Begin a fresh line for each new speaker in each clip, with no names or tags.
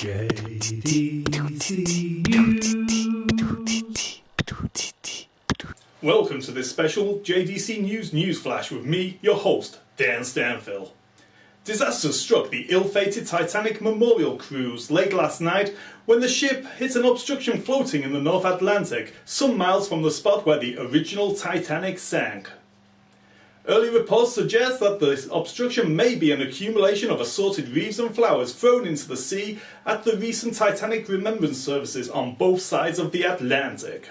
JDC News. Welcome to this special JDC News Newsflash with me, your host, Dan Stanfill. Disaster struck the ill-fated Titanic Memorial Cruise late last night when the ship hit an obstruction floating in the North Atlantic, some miles from the spot where the original Titanic sank. Early reports suggest that the obstruction may be an accumulation of assorted reefs and flowers thrown into the sea at the recent Titanic remembrance services on both sides of the Atlantic.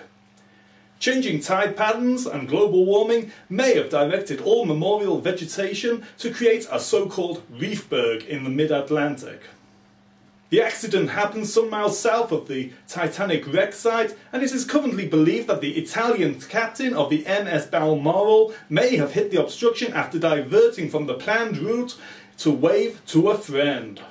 Changing tide patterns and global warming may have directed all memorial vegetation to create a so-called reefberg in the mid-Atlantic. The accident happened some miles south of the Titanic wreck site, and it is currently believed that the Italian captain of the MS Balmoral may have hit the obstruction after diverting from the planned route to wave to a friend.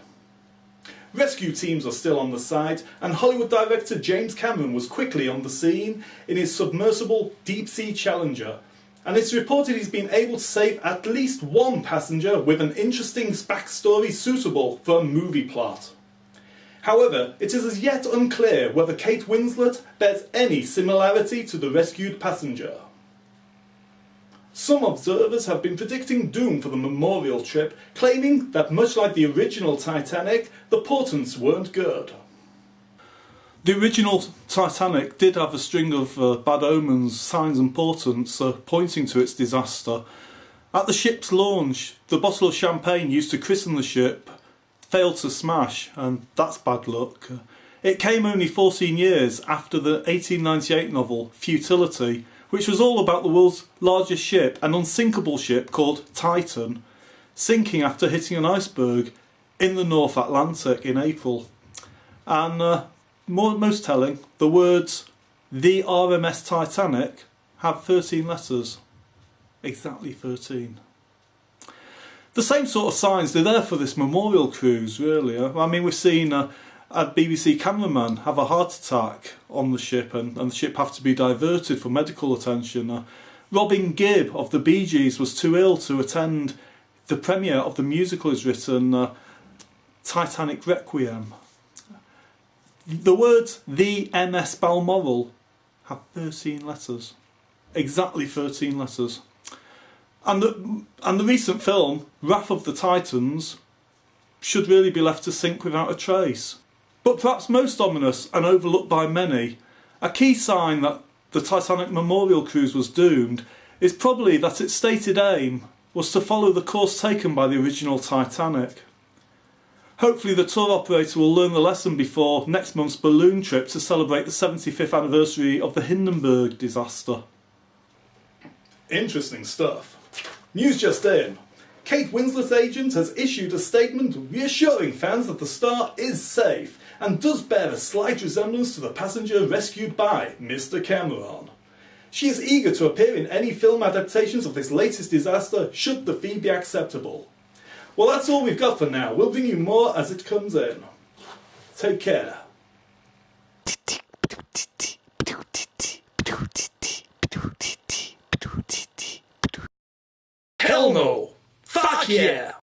Rescue teams are still on the site, and Hollywood director James Cameron was quickly on the scene in his submersible deep-sea Challenger, and it's reported he's been able to save at least one passenger with an interesting backstory suitable for a movie plot. However, it is as yet unclear whether Kate Winslet bears any similarity to the rescued passenger. Some observers have been predicting doom for the memorial trip, claiming that much like the original Titanic, the portents weren't good. The original Titanic did have a string of bad omens, signs and portents pointing to its disaster. At the ship's launch, the bottle of champagne used to christen the ship failed to smash, and that's bad luck. It came only 14 years after the 1898 novel Futility, which was all about the world's largest ship, an unsinkable ship called Titan, sinking after hitting an iceberg in the North Atlantic in April. And most telling, the words "the RMS Titanic" have 13 letters. Exactly 13. The same sort of signs, they're there for this memorial cruise, really. I mean, we've seen a BBC cameraman have a heart attack on the ship, and the ship have to be diverted for medical attention. Robin Gibb of the Bee Gees was too ill to attend the premiere of the musical he's written, Titanic Requiem. The words "the MS Balmoral" have 13 letters. Exactly 13 letters. And the recent film, Wrath of the Titans, should really be left to sink without a trace. But perhaps most ominous and overlooked by many, a key sign that the Titanic Memorial Cruise was doomed is probably that its stated aim was to follow the course taken by the original Titanic. Hopefully the tour operator will learn the lesson before next month's balloon trip to celebrate the 75th anniversary of the Hindenburg disaster. Interesting stuff. News just in. Kate Winslet's agent has issued a statement reassuring fans that the star is safe and does bear a slight resemblance to the passenger rescued by Mr. Cameron. She is eager to appear in any film adaptations of this latest disaster should the fee be acceptable. Well, that's all we've got for now. We'll bring you more as it comes in. Take care.
Hell no! Fuck yeah!